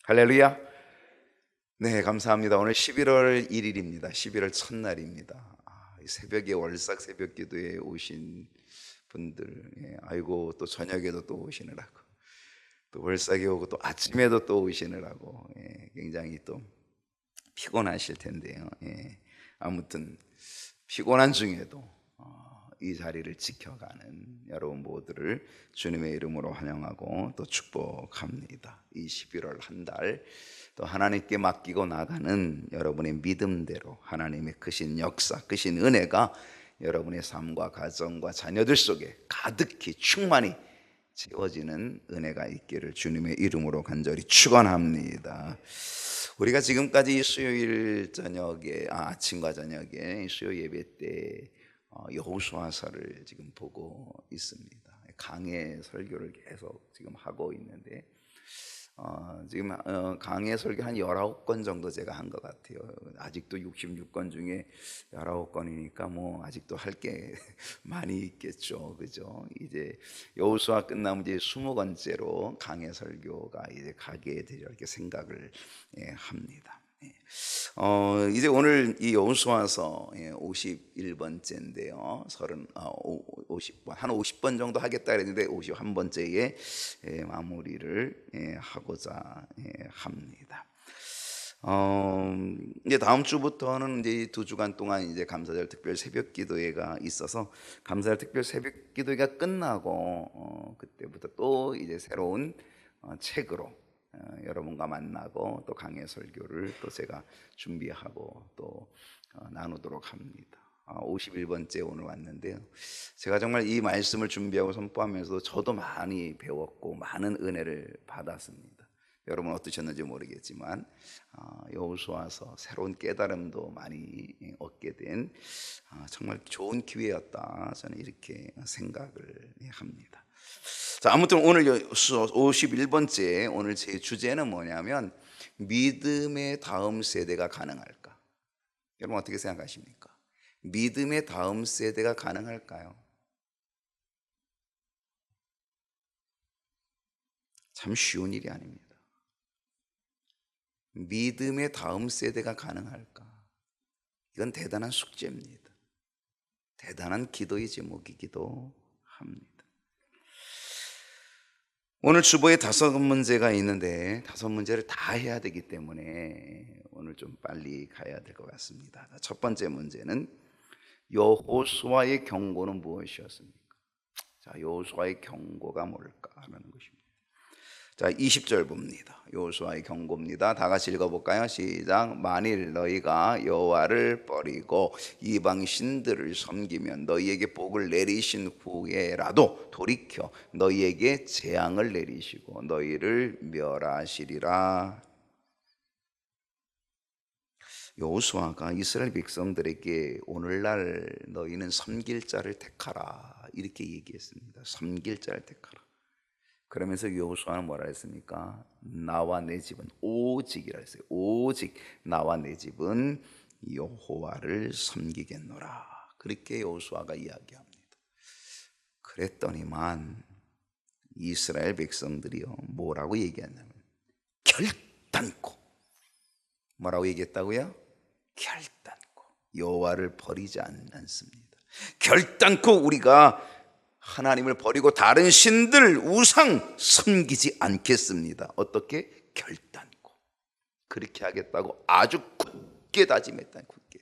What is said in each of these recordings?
할렐루야. 네, 감사합니다. 오늘 11월 1일입니다. 11월 첫날입니다. 이 새벽에 월삭 새벽 기도에 오신 분들, 아이고, 또 저녁에도 또 오시느라고, 또 월삭에 오고 또 아침에도 또 오시느라고, 굉장히 또 피곤하실 텐데요. 아무튼 피곤한 중에도 이 자리를 지켜가는 여러분 모두를 주님의 이름으로 환영하고 또 축복합니다. 이 11월 한 달 또 하나님께 맡기고 나가는 여러분의 믿음대로 하나님의 크신 역사, 크신 은혜가 여러분의 삶과 가정과 자녀들 속에 가득히 충만히 채워지는 은혜가 있기를 주님의 이름으로 간절히 축원합니다. 우리가 지금까지 수요일 저녁에 아침과 저녁에 수요 예배 때 여호수아서를 지금 보고 있습니다. 강해 설교를 계속 지금 하고 있는데 지금 강해 설교 한 19권 정도 제가 한 것 같아요. 아직도 66권 중에 19권이니까 뭐 아직도 할 게 많이 있겠죠. 그죠? 이제 여호수아 끝나면 이제 20권째로 강해 설교가 이제 가게 되려 이렇게 생각을 합니다. 이제 오늘 이 여호수아서 51번째인데요. 50번, 한 50번 정도 하겠다 그랬는데 51번째에 마무리를 하고자 합니다. 이제 다음 주부터는 이제 2주간 동안 이제 감사절 특별 새벽 기도회가 있어서 감사절 특별 새벽 기도회가 끝나고 그때부터 또 이제 새로운 책으로 여러분과 만나고 또 강해 설교를 또 제가 준비하고 또 나누도록 합니다. 51번째 오늘 왔는데요. 제가 정말 이 말씀을 준비하고 선포하면서도 저도 많이 배웠고 많은 은혜를 받았습니다. 여러분 어떠셨는지 모르겠지만 여호수아서 새로운 깨달음도 많이 얻게 된 정말 좋은 기회였다, 저는 이렇게 생각을 합니다. 자, 아무튼 오늘 51번째 오늘 제 주제는 뭐냐면 믿음의 다음 세대가 가능할까? 여러분 어떻게 생각하십니까? 믿음의 다음 세대가 가능할까요? 참 쉬운 일이 아닙니다. 믿음의 다음 세대가 가능할까? 이건 대단한 숙제입니다. 대단한 기도의 제목이기도 합니다. 오늘 주보에 5문제가 있는데 5문제를 다 해야 되기 때문에 오늘 좀 빨리 가야 될 것 같습니다. 첫 번째 문제는 여호수아의 경고는 무엇이었습니까? 자, 여호수아의 경고가 뭘까라는 것입니다. 자, 20절 봅니다. 여호수아의 경고입니다. 다 같이 읽어볼까요? 시작. 만일 너희가 여호와를 버리고 이방 신들을 섬기면 너희에게 복을 내리신 후에라도 돌이켜 너희에게 재앙을 내리시고 너희를 멸하시리라. 여호수아가 이스라엘 백성들에게 오늘날 너희는 섬길 자를 택하라 이렇게 얘기했습니다. 섬길 자를 택하라. 그러면서 여호수아는 뭐라 했습니까? 나와 내 집은 오직이라 했어요. 오직 나와 내 집은 여호와를 섬기겠노라. 그렇게 여호수아가 이야기합니다. 그랬더니만 이스라엘 백성들이요 뭐라고 얘기했냐면 결단코, 뭐라고 얘기했다고요? 결단코 여호와를 버리지 않습니다. 결단코 우리가 하나님을 버리고 다른 신들 우상 섬기지 않겠습니다. 어떻게? 결단코 그렇게 하겠다고 아주 굳게 다짐했다. 굳게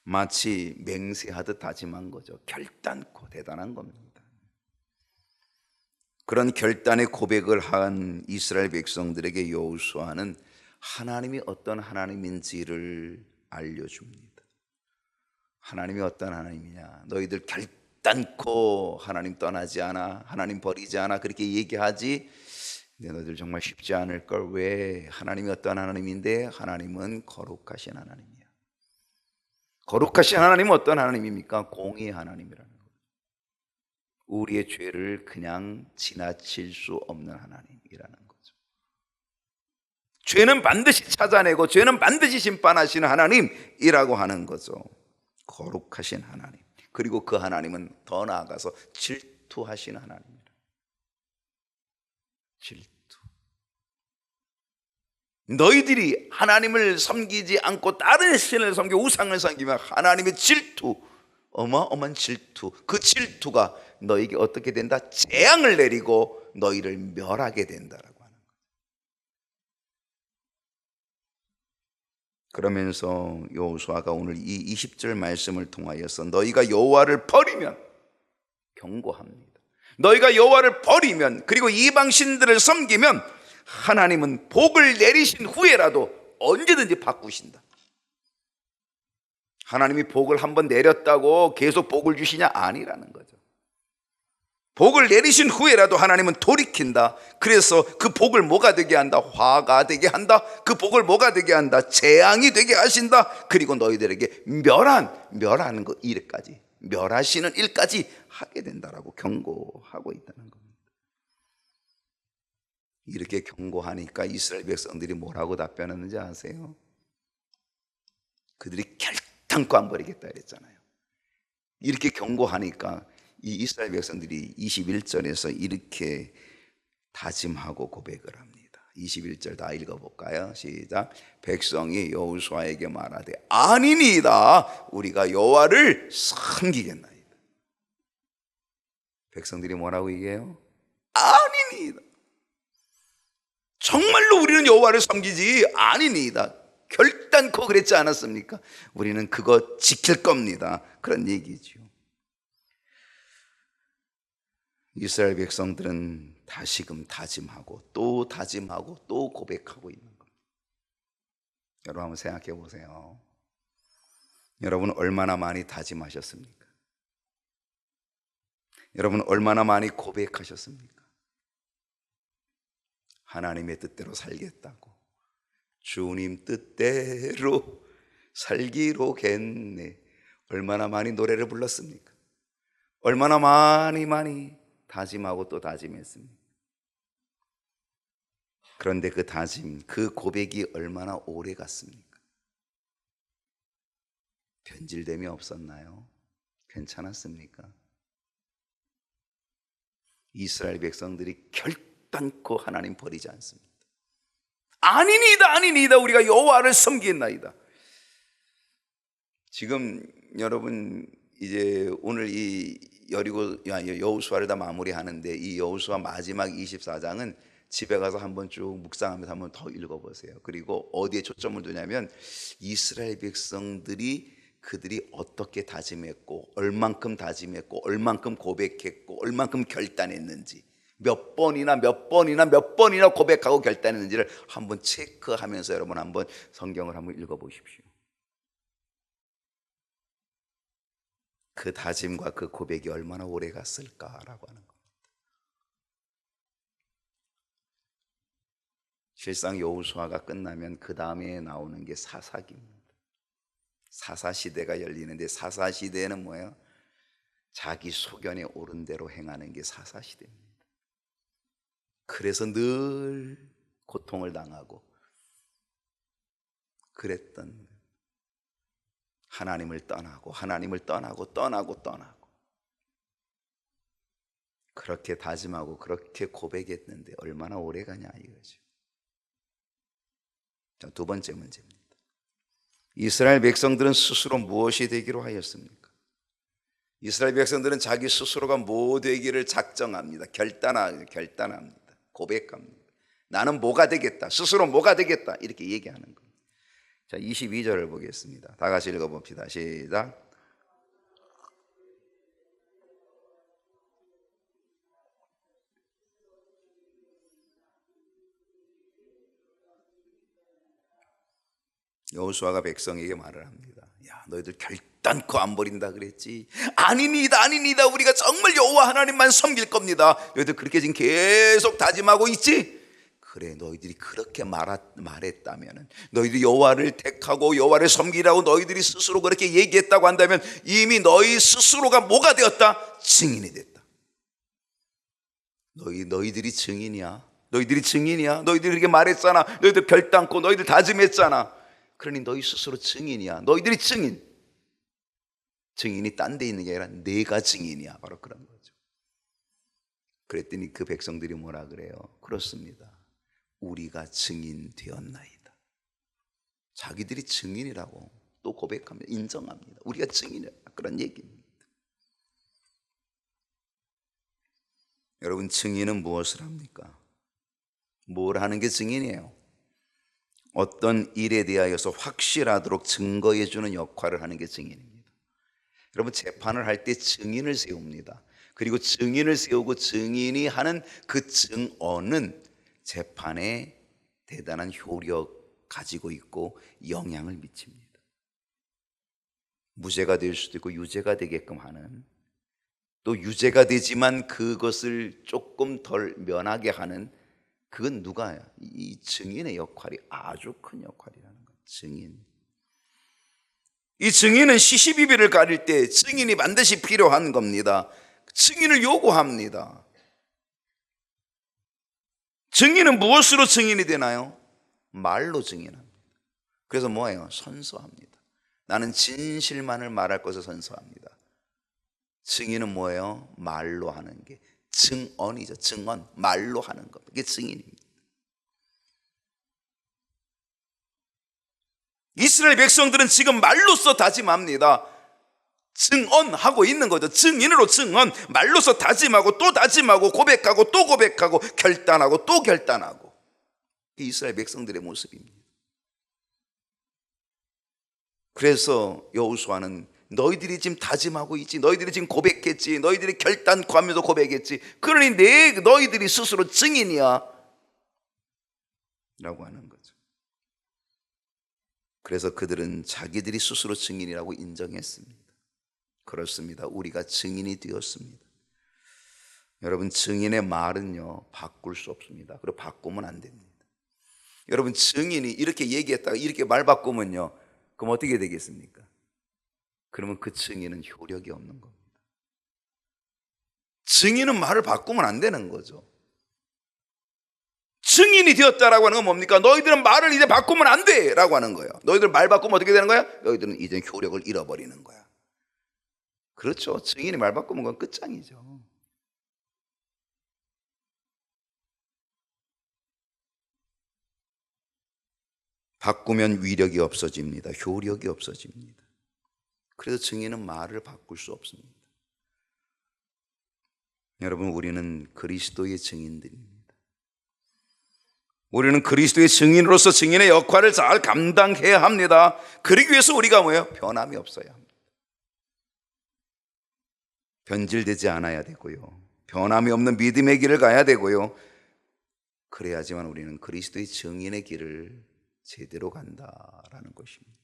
마치 맹세하듯 다짐한 거죠. 결단코. 대단한 겁니다. 그런 결단의 고백을 한 이스라엘 백성들에게 여호수아는 하나님이 어떤 하나님인지를 알려줍니다. 하나님이 어떤 하나님이냐? 너희들 결단코 하나님 떠나지 않아, 하나님 버리지 않아 그렇게 얘기하지. 근데 너희들 정말 쉽지 않을 걸. 왜? 하나님이 어떤 하나님인데? 하나님은 거룩하신 하나님이야. 거룩하신 하나님은 어떤 하나님입니까? 공의의 하나님이라는 거예요. 우리의 죄를 그냥 지나칠 수 없는 하나님이라는 거죠. 죄는 반드시 찾아내고 죄는 반드시 심판하시는 하나님이라고 하는 거죠. 거룩하신 하나님. 그리고 그 하나님은 더 나아가서 질투하신 하나님이라. 질투. 너희들이 하나님을 섬기지 않고 다른 신을 섬기고 우상을 섬기면 하나님의 질투, 어마어마한 질투, 그 질투가 너에게 어떻게 된다? 재앙을 내리고 너희를 멸하게 된다라고 하는 거예요. 그러면서 여호수아가 오늘 이 20절 말씀을 통하여서 너희가 여호와를 버리면, 경고합니다. 너희가 여호와를 버리면, 그리고 이방 신들을 섬기면 하나님은 복을 내리신 후에라도 언제든지 바꾸신다. 하나님이 복을 한번 내렸다고 계속 복을 주시냐? 아니라는 거죠. 복을 내리신 후에라도 하나님은 돌이킨다. 그래서 그 복을 뭐가 되게 한다? 화가 되게 한다. 그 복을 뭐가 되게 한다? 재앙이 되게 하신다. 그리고 너희들에게 멸하는 것 일까지, 멸하시는 일까지 하게 된다라고 경고하고 있다는 겁니다. 이렇게 경고하니까 이스라엘 백성들이 뭐라고 답변했는지 아세요? 그들이 결단코 안 버리겠다 그랬잖아요. 이렇게 경고하니까 이 이스라엘 백성들이 21절에서 이렇게 다짐하고 고백을 합니다. 21절 다 읽어볼까요? 시작. 백성이 여호수아에게 말하되 아니니이다, 우리가 여호와를 섬기겠나이다. 백성들이 뭐라고 얘기해요? 아니니이다, 정말로 우리는 여호와를 섬기지 아니니이다. 결단코 그랬지 않았습니까? 우리는 그거 지킬 겁니다. 그런 얘기죠. 이스라엘 백성들은 다시금 다짐하고 또 다짐하고 또 고백하고 있는 겁니다. 여러분 한번 생각해 보세요. 여러분 얼마나 많이 다짐하셨습니까? 여러분 얼마나 많이 고백하셨습니까? 하나님의 뜻대로 살겠다고, 주님 뜻대로 살기로겠네. 얼마나 많이 노래를 불렀습니까? 얼마나 많이 다짐하고 또 다짐했습니까? 그런데 그 다짐, 그 고백이 얼마나 오래 갔습니까? 변질됨이 없었나요? 괜찮았습니까? 이스라엘 백성들이 결단코 하나님 버리지 않습니다. 아니니다, 우리가 여호와를 섬기나이다. 지금 여러분 이제 오늘 이 여호수아를 다 마무리하는데, 이 여호수아 마지막 24장은 집에 가서 한번 쭉 묵상하면서 한번 더 읽어보세요. 그리고 어디에 초점을 두냐면 이스라엘 백성들이 그들이 어떻게 다짐했고, 얼만큼 다짐했고, 얼만큼 고백했고, 얼만큼 결단했는지, 몇 번이나 고백하고 결단했는지를 한번 체크하면서 여러분 한번 성경을 한번 읽어보십시오. 그 다짐과 그 고백이 얼마나 오래 갔을까라고 하는 겁니다. 실상 여호수아가 끝나면 그 다음에 나오는 게 사사기입니다. 사사시대가 열리는데, 사사시대는 뭐예요? 자기 소견에 옳은 대로 행하는 게 사사시대입니다. 그래서 늘 고통을 당하고 그랬던, 하나님을 떠나고 그렇게 다짐하고 그렇게 고백했는데 얼마나 오래 가냐 이거죠. 자, 두 번째 문제입니다. 이스라엘 백성들은 스스로 무엇이 되기로 하였습니까? 이스라엘 백성들은 자기 스스로가 뭐 되기를 작정합니다. 결단합니다. 고백합니다. 나는 뭐가 되겠다, 스스로 뭐가 되겠다, 이렇게 얘기하는 겁니다. 자, 22절을 보겠습니다. 다 같이 읽어봅시다. 시작. 여호수아가 백성에게 말을 합니다. 야, 너희들 결단코 안 버린다 그랬지? 아니니다, 우리가 정말 여호와 하나님만 섬길 겁니다. 너희들 그렇게 지금 계속 다짐하고 있지? 그래, 너희들이 그렇게 말했다면, 너희들이 여호와를 택하고 여호와를 섬기라고 너희들이 스스로 그렇게 얘기했다고 한다면 이미 너희 스스로가 뭐가 되었다? 증인이 됐다. 너희들이 증인이야. 너희들이 그렇게 말했잖아. 너희들 결단코, 너희들 다짐했잖아. 그러니 너희 스스로 증인이야. 너희들이 증인이 딴 데 있는 게 아니라 내가 증인이야. 바로 그런 거죠. 그랬더니 그 백성들이 뭐라 그래요? 그렇습니다, 우리가 증인 되었나이다. 자기들이 증인이라고 또 고백합니다. 인정합니다. 우리가 증인이라 그런 얘기입니다. 여러분, 증인은 무엇을 합니까? 뭘 하는 게 증인이에요? 어떤 일에 대하여서 확실하도록 증거해 주는 역할을 하는 게 증인입니다. 여러분, 재판을 할 때 증인을 세웁니다. 그리고 증인을 세우고 증인이 하는 그 증언은 재판에 대단한 효력 가지고 있고 영향을 미칩니다. 무죄가 될 수도 있고 유죄가 되게끔 하는, 또 유죄가 되지만 그것을 조금 덜 면하게 하는, 그건 누가요? 이 증인의 역할이 아주 큰 역할이라는 거예요. 증인. 이 증인은 시시비비를 가릴 때 증인이 반드시 필요한 겁니다. 증인을 요구합니다. 증인은 무엇으로 증인이 되나요? 말로 증인합니다. 그래서 뭐예요? 선서합니다. 나는 진실만을 말할 것을 선서합니다. 증인은 뭐예요? 말로 하는 게 증언이죠. 증언, 말로 하는 겁니다. 이게 증인입니다. 이스라엘 백성들은 지금 말로써 다짐합니다. 증언하고 있는 거죠. 증인으로 증언, 말로써 다짐하고 또 다짐하고 고백하고 또 고백하고 결단하고 또 결단하고. 이게 이스라엘 백성들의 모습입니다. 그래서 여호수아는 너희들이 지금 다짐하고 있지, 너희들이 지금 고백했지, 너희들이 결단코 하면서 고백했지, 그러니 너희들이 스스로 증인이야 라고 하는 거죠. 그래서 그들은 자기들이 스스로 증인이라고 인정했습니다. 그렇습니다. 우리가 증인이 되었습니다. 여러분, 증인의 말은요 바꿀 수 없습니다. 그리고 바꾸면 안 됩니다. 여러분, 증인이 이렇게 얘기했다가 이렇게 말 바꾸면요, 그럼 어떻게 되겠습니까? 그러면 그 증인은 효력이 없는 겁니다. 증인은 말을 바꾸면 안 되는 거죠. 증인이 되었다라고 하는 건 뭡니까? 너희들은 말을 이제 바꾸면 안 돼 라고 하는 거예요. 너희들 말 바꾸면 어떻게 되는 거야? 너희들은 이제 효력을 잃어버리는 거야. 그렇죠. 증인이 말 바꾸면 그건 끝장이죠. 바꾸면 위력이 없어집니다. 효력이 없어집니다. 그래서 증인은 말을 바꿀 수 없습니다. 여러분, 우리는 그리스도의 증인들입니다. 우리는 그리스도의 증인으로서 증인의 역할을 잘 감당해야 합니다. 그러기 위해서 우리가 뭐예요? 변함이 없어야 합니다. 변질되지 않아야 되고요, 변함이 없는 믿음의 길을 가야 되고요, 그래야지만 우리는 그리스도의 증인의 길을 제대로 간다라는 것입니다.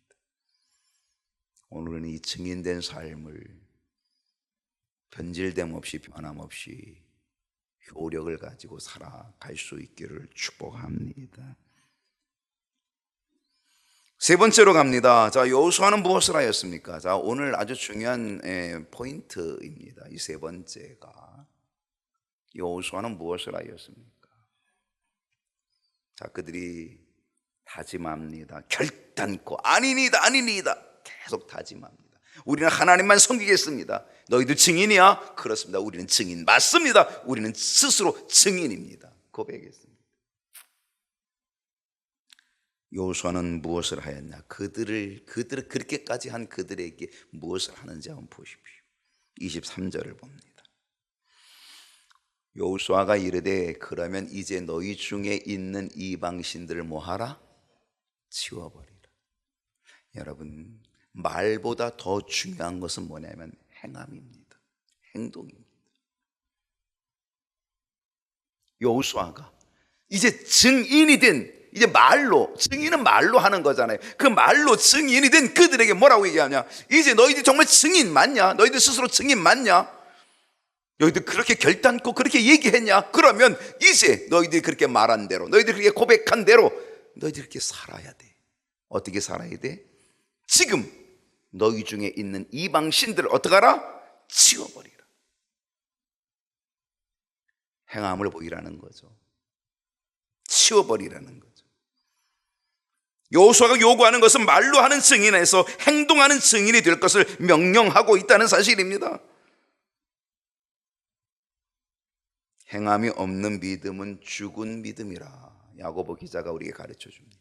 오늘은 이 증인된 삶을 변질됨 없이 변함 없이 효력을 가지고 살아갈 수 있기를 축복합니다. 세 번째로 갑니다. 자, 여호수아는 무엇을 하였습니까? 자, 오늘 아주 중요한 포인트입니다. 이 세 번째가 여호수아는 무엇을 하였습니까? 자, 그들이 다짐합니다. 결단코 아니니다 아니니다 계속 다짐합니다. 우리는 하나님만 섬기겠습니다. 너희들 증인이야? 그렇습니다. 우리는 증인 맞습니다. 우리는 스스로 증인입니다. 고백했습니다. 여호수아는 무엇을 하였냐? 그들을 그렇게까지 한 그들에게 무엇을 하는지 한번 보십시오. 23절을 봅니다. 여호수아가 이르되 그러면 이제 너희 중에 있는 이방신들을 뭐하라? 치워버리라. 여러분, 말보다 더 중요한 것은 뭐냐면 행함입니다. 행동입니다. 여호수아가 이제 증인이 된, 이제 말로, 증인은 말로 하는 거잖아요. 그 말로 증인이 된 그들에게 뭐라고 얘기하냐? 이제 너희들 정말 증인 맞냐? 너희들 스스로 증인 맞냐? 너희들 그렇게 결단코 그렇게 얘기했냐? 그러면 이제 너희들이 그렇게 말한 대로, 너희들이 그렇게 고백한 대로 너희들이 그렇게 살아야 돼. 어떻게 살아야 돼? 지금 너희 중에 있는 이방신들을 어떻게 하라? 치워버리라. 행함을 보이라는 거죠. 치워버리라는 거죠. 여호수아가 요구하는 것은 말로 하는 증인에서 행동하는 증인이 될 것을 명령하고 있다는 사실입니다. 행함이 없는 믿음은 죽은 믿음이라 야고보 기자가 우리에게 가르쳐 줍니다.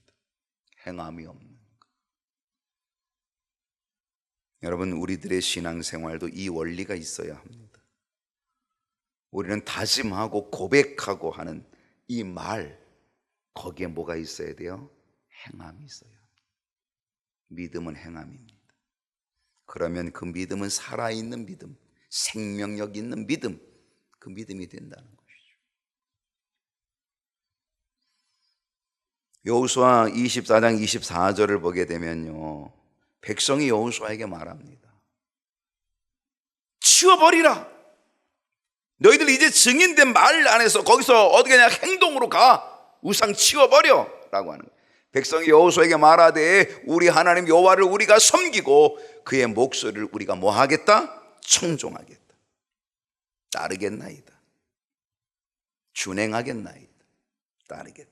행함이 없는 것. 여러분, 우리들의 신앙생활도 이 원리가 있어야 합니다. 우리는 다짐하고 고백하고 하는 이 말, 거기에 뭐가 있어야 돼요? 행함이 있어야 합니다. 믿음은 행함입니다. 그러면 그 믿음은 살아있는 믿음, 생명력 있는 믿음, 그 믿음이 된다는 것이죠. 여호수아 24장 24절을 보게 되면요, 백성이 여호수아에게 말합니다. 치워버리라. 너희들 이제 증인된 말 안에서 거기서 어떻게 그냥 행동으로 가. 우상 치워버려 라고 하는 거예요. 백성이 여호수아에게 말하되 우리 하나님 여호와를 우리가 섬기고 그의 목소리를 우리가 뭐 하겠다? 청종하겠다. 따르겠나이다. 준행하겠나이다. 따르겠다.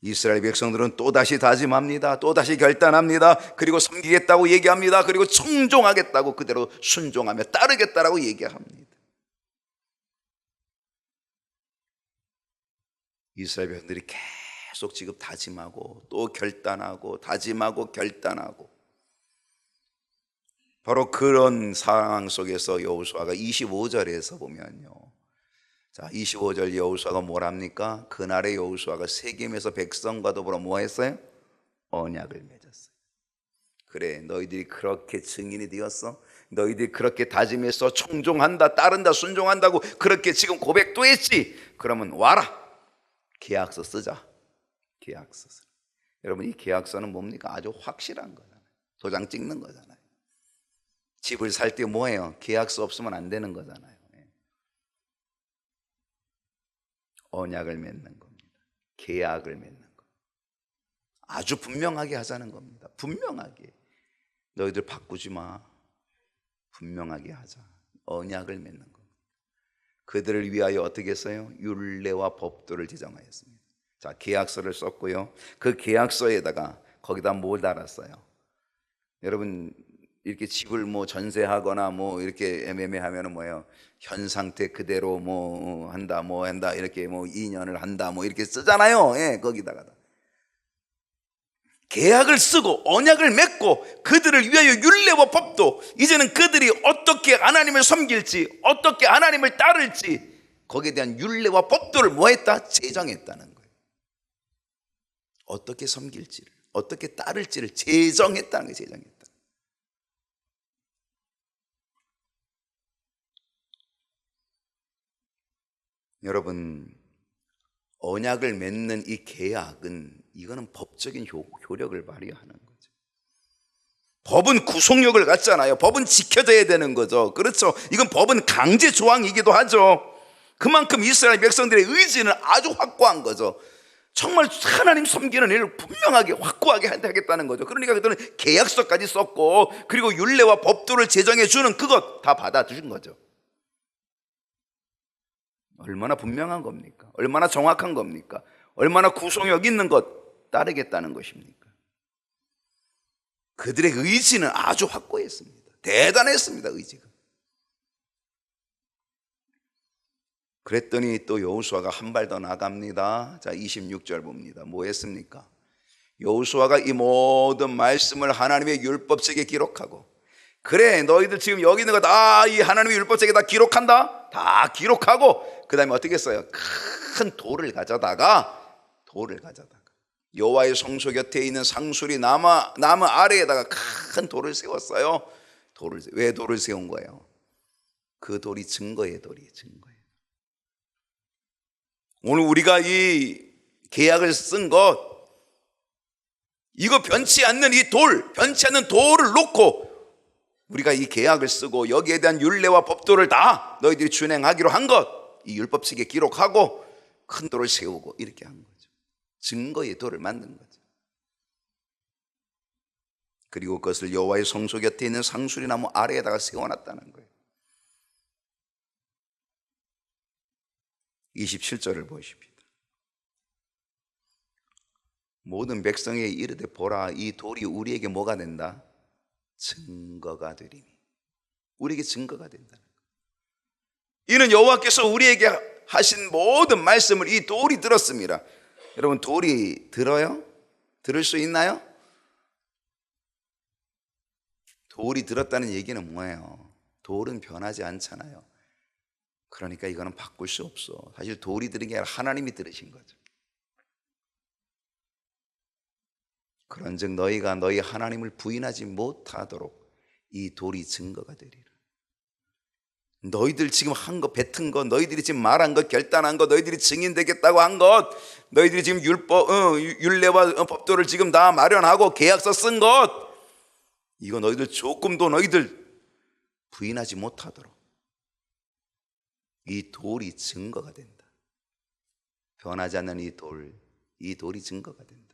이스라엘 백성들은 또다시 다짐합니다. 또다시 결단합니다. 그리고 섬기겠다고 얘기합니다. 그리고 청종하겠다고 그대로 순종하며 따르겠다라고 얘기합니다. 이스라엘 백성들이 계속 지금 다짐하고 또 결단하고 다짐하고 결단하고, 바로 그런 상황 속에서 여호수아가 25절에서 보면요, 자 25절 여호수아가 뭐랍니까? 그날의 여호수아가 세겜에서 백성과 더불어 뭐 했어요? 언약을 맺었어요. 그래, 너희들이 그렇게 증인이 되었어? 너희들이 그렇게 다짐해서 청종한다, 따른다, 순종한다고 그렇게 지금 고백도 했지? 그러면 와라, 계약서 쓰자. 계약서. 여러분, 이 계약서는 뭡니까? 아주 확실한 거잖아요. 도장 찍는 거잖아요. 집을 살 때 뭐예요? 계약서 없으면 안 되는 거잖아요. 언약을 맺는 겁니다. 계약을 맺는 거. 아주 분명하게 하자는 겁니다. 분명하게. 너희들 바꾸지 마. 분명하게 하자. 언약을 맺는 겁니다. 그들을 위하여 어떻게 했어요? 율례와 법도를 지정하였습니다. 자, 계약서를 썼고요. 그 계약서에다가 거기다 뭘 달았어요? 여러분, 이렇게 집을 뭐 전세하거나 뭐 이렇게 매매하면은 뭐예요? 현 상태 그대로 뭐 한다, 뭐 한다, 이렇게 뭐 2년을 한다, 뭐 이렇게 쓰잖아요. 예, 거기다가 계약을 쓰고 언약을 맺고 그들을 위하여 율례와 법도, 이제는 그들이 어떻게 하나님을 섬길지, 어떻게 하나님을 따를지, 거기에 대한 율례와 법도를 뭐 했다? 제정했다는 거예요. 어떻게 섬길지를, 어떻게 따를지를 제정했다는 거예요. 제정했다. 여러분, 언약을 맺는 이 계약은, 이거는 법적인 효력을 발휘하는 거죠. 법은 구속력을 갖잖아요. 법은 지켜져야 되는 거죠. 그렇죠. 이건 법은 강제 조항이기도 하죠. 그만큼 이스라엘 백성들의 의지는 아주 확고한 거죠. 정말 하나님 섬기는 일을 분명하게 확고하게 하겠다는 거죠. 그러니까 그들은 계약서까지 썼고, 그리고 율례와 법도를 제정해 주는 그것 다 받아주신 거죠. 얼마나 분명한 겁니까? 얼마나 정확한 겁니까? 얼마나 구속력 있는 것 따르겠다는 것입니까? 그들의 의지는 아주 확고했습니다. 대단했습니다, 의지가. 그랬더니 또 여호수아가 한 발 더 나갑니다. 자, 26절 봅니다. 뭐 했습니까? 여호수아가 이 모든 말씀을 하나님의 율법책에 기록하고, 그래, 너희들 지금 여기 있는 거 다 이 하나님의 율법책에 다 기록한다? 다 기록하고, 그 다음에 어떻게 했어요? 큰 돌을 가져다가 여호와의 성소 곁에 있는 상수리 나무 아래에다가 큰 돌을 세웠어요. 왜 돌을 세운 거예요? 그 돌이 증거의 돌이에요. 증거예요. 오늘 우리가 이 계약을 쓴 것, 이거 변치 않는 이 돌, 변치 않는 돌을 놓고 우리가 이 계약을 쓰고 여기에 대한 율례와 법도를 다 너희들이 준행하기로 한 것, 이 율법책에 기록하고 큰 돌을 세우고 이렇게 한 거죠. 증거의 돌을 만든 거죠. 그리고 그것을 여호와의 성소 곁에 있는 상수리 나무 아래에다가 세워놨다는 거예요. 27절을 보십시오. 모든 백성에게 이르되 보라, 이 돌이 우리에게 뭐가 된다? 증거가 되리니. 우리에게 증거가 된다는 거예요. 이는 여호와께서 우리에게 하신 모든 말씀을 이 돌이 들었습니다. 여러분, 돌이 들어요? 들을 수 있나요? 돌이 들었다는 얘기는 뭐예요? 돌은 변하지 않잖아요. 그러니까 이거는 바꿀 수 없어. 사실 돌이 들은 게 아니라 하나님이 들으신 거죠. 그런즉 너희가 너희 하나님을 부인하지 못하도록 이 돌이 증거가 되리라. 너희들 지금 한 거, 뱉은 거, 너희들이 지금 말한 것, 결단한 거, 너희들이 증인되겠다고 한 것, 너희들이 지금 율례와 법도를 지금 다 마련하고 계약서 쓴 것, 이거 너희들 조금도 너희들 부인하지 못하도록 이 돌이 증거가 된다. 변하지 않는 이 돌이 증거가 된다.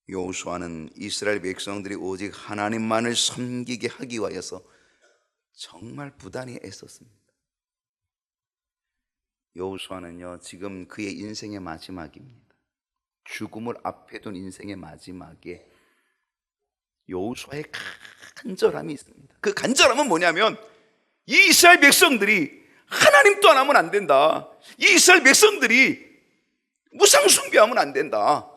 여호수아는 이스라엘 백성들이 오직 하나님만을 섬기게 하기 위하여서 정말 부단히 애썼습니다. 여호수아는요, 지금 그의 인생의 마지막입니다. 죽음을 앞에 둔 인생의 마지막에 여호수아의 간절함이 있습니다. 그 간절함은 뭐냐면, 이 이스라엘 백성들이 하나님 또 안 하면 안 된다. 이 이스라엘 백성들이 무상 숭배하면 안 된다.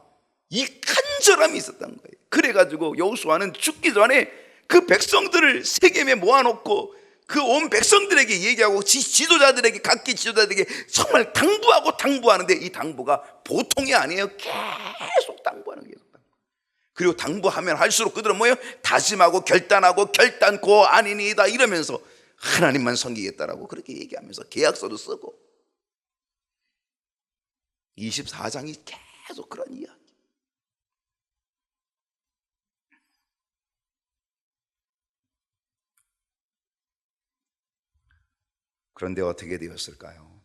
이 간절함이 있었던 거예요. 그래가지고 여호수아는 죽기 전에 그 백성들을 세겜에 모아놓고 그 온 백성들에게 얘기하고 지도자들에게, 각기 지도자들에게 정말 당부하는데 이 당부가 보통이 아니에요. 계속 당부하는 거예요. 그리고 당부하면 할수록 그들은 뭐예요? 다짐하고 결단하고 결단코 아니니다 이러면서 하나님만 섬기겠다라고 그렇게 얘기하면서 계약서도 쓰고 24장이 계속 그런 이야기. 그런데 어떻게 되었을까요?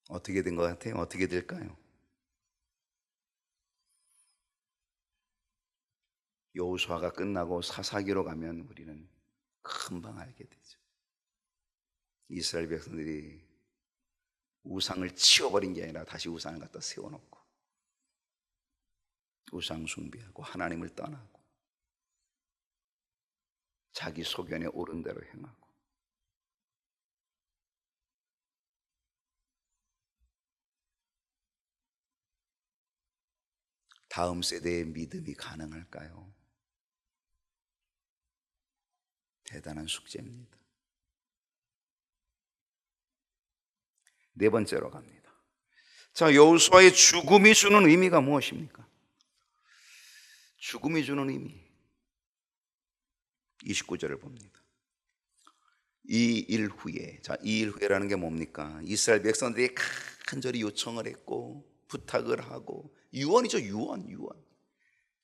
어떻게 된 것 같아요? 어떻게 될까요? 여호수아가 끝나고 사사기로 가면 우리는 금방 알게 되죠. 이스라엘 백성들이 우상을 치워버린 게 아니라 다시 우상을 갖다 세워놓고 우상 숭배하고 하나님을 떠나고 자기 소견에 옳은 대로 행하고 다음 세대의 믿음이 가능할까요? 대단한 숙제입니다. 네 번째로 갑니다. 자, 여호수아의 죽음이 주는 의미가 무엇입니까? 죽음이 주는 의미 29절을 봅니다. 이 일 후에, 자, 이 일 후에라는 게 뭡니까? 이스라엘 백성들이 간절히 요청을 했고 부탁을 하고 유언이죠. 유언.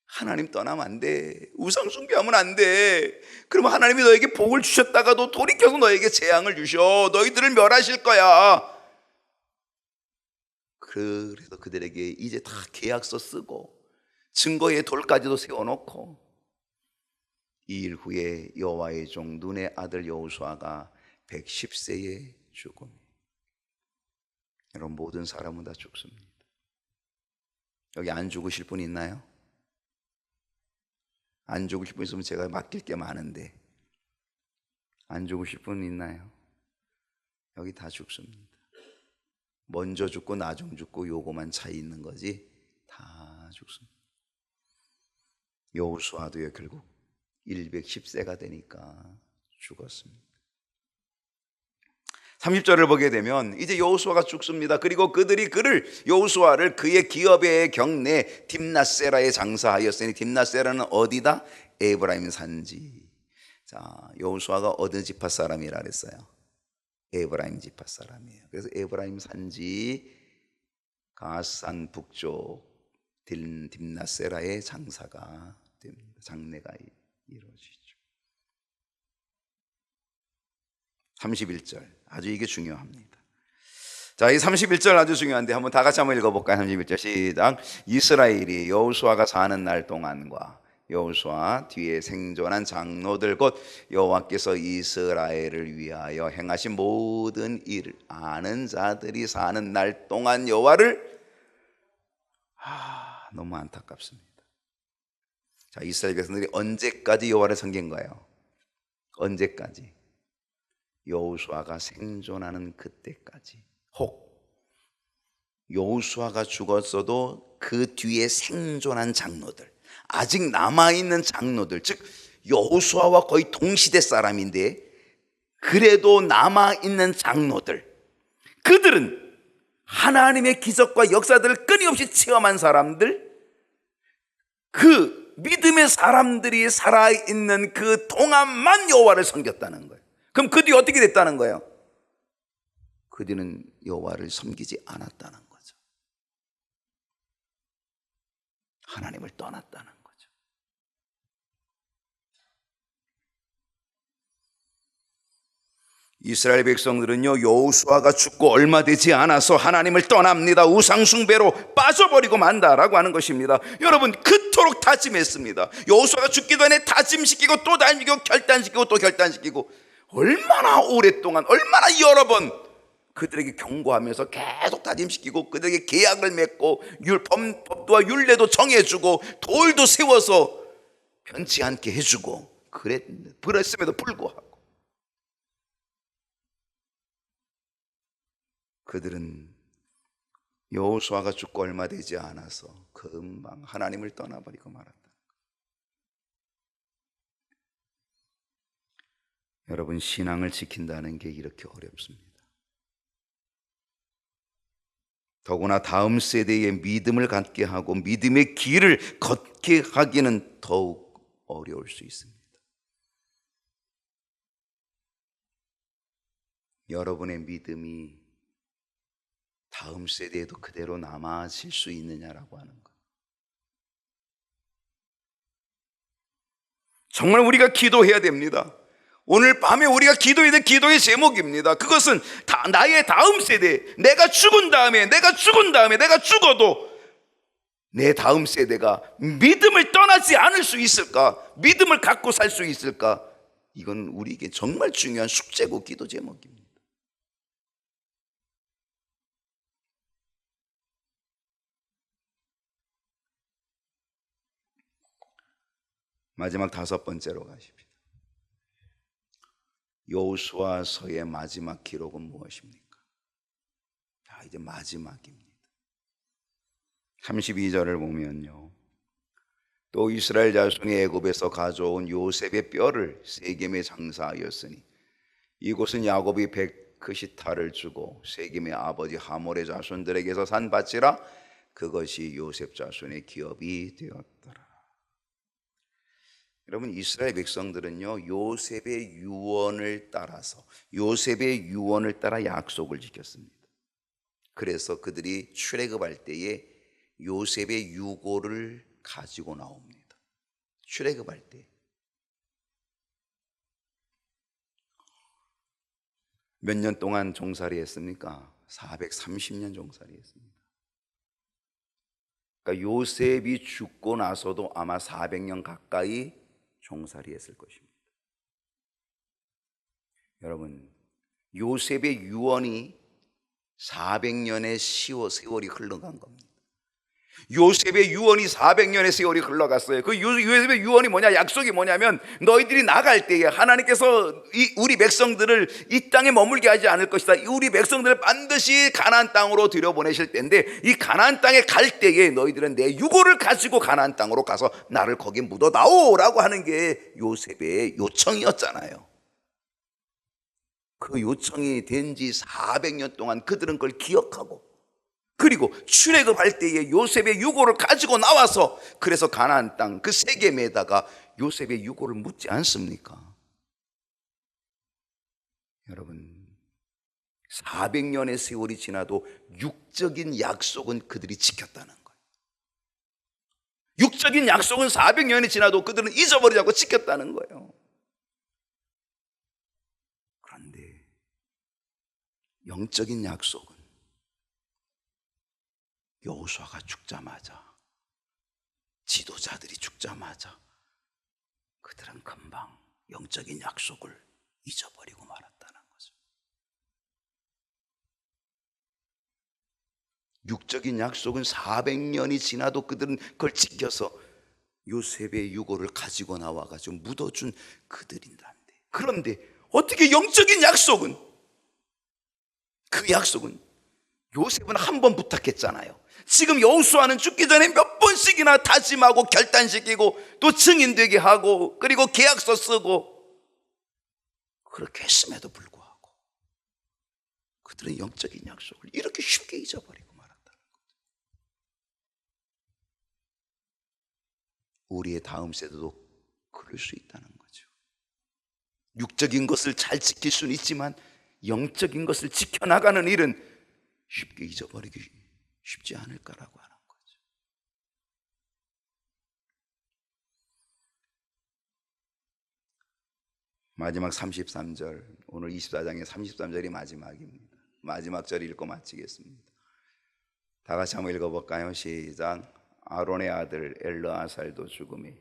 하나님 떠나면 안 돼. 우상 숭배하면 안 돼. 그러면 하나님이 너에게 복을 주셨다가도 돌이켜서 너에게 재앙을 주셔. 너희들을 멸하실 거야. 그래서 그들에게 이제 다 계약서 쓰고 증거의 돌까지도 세워놓고 이 일 후에 여호와의 종 눈의 아들 여호수아가 110세에 죽음. 여러분, 모든 사람은 다 죽습니다. 여기 안 죽으실 분 있나요? 안 죽으실 분 있으면 제가 맡길 게 많은데 안 죽으실 분 있나요? 여기 다 죽습니다. 먼저 죽고 나중 죽고 요거만 차이 있는 거지 다 죽습니다. 여호수아도요 결국 110세가 되니까 죽었습니다. 30절을 보게 되면 이제 여호수아가 죽습니다. 그리고 그들이 여호수아를 그의 기업의 경내 딥낫세라에 장사하였으니 딥낫세라는 어디다? 에브라임 산지. 자, 여호수아가 어느 지파 사람이라 그랬어요? 에브라임 지파 사람이에요. 그래서 에브라임 산지 가산 북쪽 딥낫세라의 장사가 됩니다. 장례가 이루어지죠. 31절 아주 이게 중요합니다. 자, 이 31절 아주 중요한데 한번 다 같이 한번 읽어볼까요? 31절 시작. 이스라엘이 여호수아가 사는 날 동안과 여호수아 뒤에 생존한 장로들 곧 여호와께서 이스라엘을 위하여 행하신 모든 일을 아는 자들이 사는 날 동안 여호와를 너무 안타깝습니다. 자, 이스라엘 백성들이 언제까지 여호와를 섬긴 거예요? 언제까지? 여호수아가 생존하는 그때까지. 혹 여호수아가 죽었어도 그 뒤에 생존한 장로들, 아직 남아있는 장로들, 즉 여호수아와 거의 동시대 사람인데 그래도 남아있는 장로들, 그들은 하나님의 기적과 역사들을 끊임없이 체험한 사람들, 그 믿음의 사람들이 살아있는 그 동안만 여호와를 섬겼다는 거예요. 그럼 그 뒤에 어떻게 됐다는 거예요? 그 뒤는 여호와를 섬기지 않았다는 거죠. 하나님을 떠났다는 거죠. 이스라엘 백성들은요, 여호수아가 죽고 얼마 되지 않아서 하나님을 떠납니다. 우상 숭배로 빠져버리고 만다라고 하는 것입니다. 여러분, 그토록 다짐했습니다. 여호수아가 죽기 전에 다짐시키고 또 다짐시키고 결단시키고 또 결단시키고, 얼마나 오랫동안, 얼마나 여러 번 그들에게 경고하면서 계속 다짐시키고 그들에게 계약을 맺고 법도와 율례도 정해주고 돌도 세워서 변치 않게 해주고 그랬음에도 불구하고 그들은 여호수아가 죽고 얼마 되지 않아서 금방 하나님을 떠나버리고 말았다. 여러분, 신앙을 지킨다는 게 이렇게 어렵습니다. 더구나 다음 세대에 믿음을 갖게 하고 믿음의 길을 걷게 하기는 더욱 어려울 수 있습니다. 여러분의 믿음이 다음 세대에도 그대로 남아질 수 있느냐라고 하는 것. 정말 우리가 기도해야 됩니다. 오늘 밤에 우리가 기도해야 될 기도의 제목입니다. 그것은 나의 다음 세대, 내가 죽은 다음에 내가 죽어도 내 다음 세대가 믿음을 떠나지 않을 수 있을까? 믿음을 갖고 살 수 있을까? 이건 우리에게 정말 중요한 숙제고 기도 제목입니다. 마지막 5번째로 가십시다. 여호수아서의 마지막 기록은 무엇입니까? 자, 이제 마지막입니다. 32절을 보면요, 또 이스라엘 자손이 애굽에서 가져온 요셉의 뼈를 세겜에 장사하였으니 이곳은 야곱이 베크시타를 주고 세겜의 아버지 하몰의 자손들에게서 산 밭이라 그것이 요셉 자손의 기업이 되었더라. 여러분, 이스라엘 백성들은요, 요셉의 유언을 따라 약속을 지켰습니다. 그래서 그들이 출애굽할 때에 요셉의 유고를 가지고 나옵니다. 출애굽할 때 몇 년 동안 종살이 했습니까? 430년 종살이 했습니다. 그러니까 요셉이 죽고 나서도 아마 400년 가까이 종살이 했을 것입니다. 여러분, 요셉의 유언이 400년의 세월이 흘러간 겁니다. 요셉의 유언이 400년의 세월이 흘러갔어요. 그 요셉의 유언이 뭐냐, 약속이 뭐냐면 너희들이 나갈 때에 하나님께서 우리 백성들을 이 땅에 머물게 하지 않을 것이다. 우리 백성들을 반드시 가나안 땅으로 들여보내실 때인데 이 가나안 땅에 갈 때에 너희들은 내 유고를 가지고 가나안 땅으로 가서 나를 거기 묻어다오라고 하는 게 요셉의 요청이었잖아요. 그 요청이 된 지 400년 동안 그들은 그걸 기억하고, 그리고 출애굽할 때에 요셉의 유고를 가지고 나와서 그래서 가나안 땅 그 세겜에다가 요셉의 유고를 묻지 않습니까? 여러분, 400년의 세월이 지나도 육적인 약속은 그들이 지켰다는 거예요. 육적인 약속은 400년이 지나도 그들은 잊어버리지 않고 지켰다는 거예요. 그런데 영적인 약속은 여호수아가 죽자마자, 지도자들이 죽자마자 그들은 금방 영적인 약속을 잊어버리고 말았다는 거죠. 육적인 약속은 400년이 지나도 그들은 그걸 지켜서 요셉의 유고를 가지고 나와가지고 묻어준 그들인데, 그런데 어떻게 영적인 약속은, 그 약속은 요셉은 한 번 부탁했잖아요. 지금 여호수아는 죽기 전에 몇 번씩이나 다짐하고 결단시키고 또 증인되게 하고 그리고 계약서 쓰고 그렇게 했음에도 불구하고 그들은 영적인 약속을 이렇게 쉽게 잊어버리고 말았다는 거죠. 우리의 다음 세대도 그럴 수 있다는 거죠. 육적인 것을 잘 지킬 수는 있지만 영적인 것을 지켜나가는 일은 쉽게 잊어버리기 쉽지 않을까라고 하는 거죠. 마지막 33절, 오늘 24장의 33절이 마지막입니다. 마지막 절 읽고 마치겠습니다. 다 같이 한번 읽어볼까요? 시작. 아론의 아들 엘르아살도 죽음이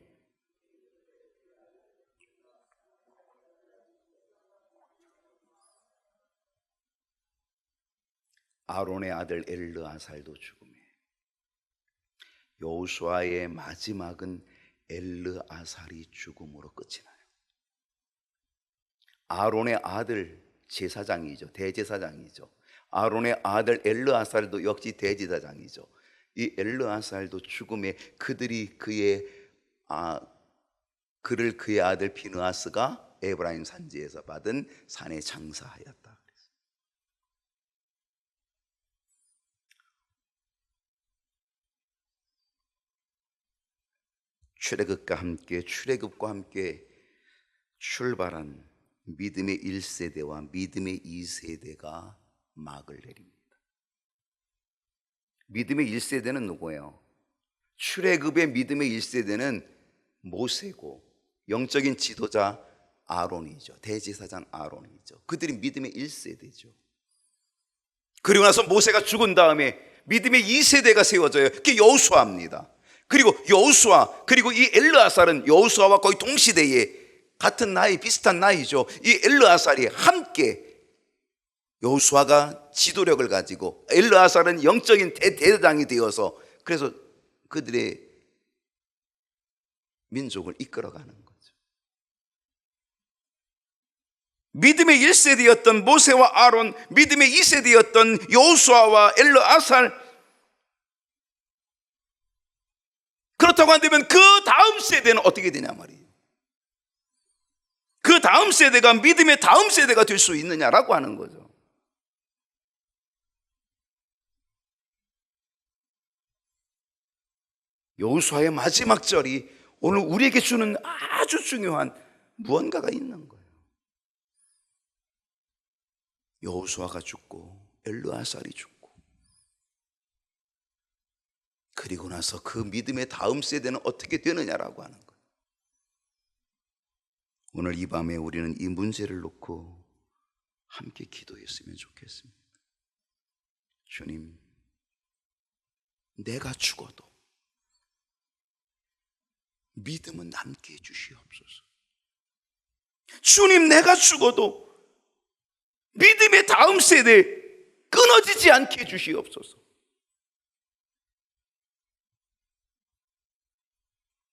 아론의 아들 엘르아살도 죽음에. 여호수아의 마지막은 엘르아살이 죽음으로 끝이 나요. 아론의 아들 제사장이죠. 대제사장이죠. 아론의 아들 엘르아살도 역시 대제사장이죠. 이 엘르아살도 죽음에 그들이 그를 그의 아들 비느하스가 에브라임 산지에서 받은 산에 장사하였다. 출애굽과 함께 출발한 믿음의 1세대와 믿음의 2세대가 막을 내립니다. 믿음의 1세대는 누구예요? 출애굽의 믿음의 1세대는 모세고 영적인 지도자 아론이죠. 대제사장 아론이죠. 그들이 믿음의 1세대죠. 그리고 나서 모세가 죽은 다음에 믿음의 2세대가 세워져요. 그게 여호수아입니다. 그리고 여호수아 그리고 이 엘르아살은 여호수아와 거의 동시대에 같은 나이 비슷한 나이죠. 이 엘르아살이 함께 여호수아가 지도력을 가지고 엘르아살은 영적인 대대장이 되어서 그래서 그들의 민족을 이끌어가는 거죠. 믿음의 1세대였던 모세와 아론, 믿음의 2세대였던 여호수아와 엘르아살. 그렇다고 한다면 그 다음 세대는 어떻게 되냐 말이에요. 그 다음 세대가 믿음의 다음 세대가 될 수 있느냐라고 하는 거죠. 여호수아의 마지막 절이 오늘 우리에게 주는 아주 중요한 무언가가 있는 거예요. 여호수아가 죽고 엘르아살이 죽고 그리고 나서 그 믿음의 다음 세대는 어떻게 되느냐라고 하는 거예요. 오늘 이 밤에 우리는 이 문제를 놓고 함께 기도했으면 좋겠습니다. 주님, 내가 죽어도 믿음은 남게 해주시옵소서. 주님, 내가 죽어도 믿음의 다음 세대 끊어지지 않게 해주시옵소서.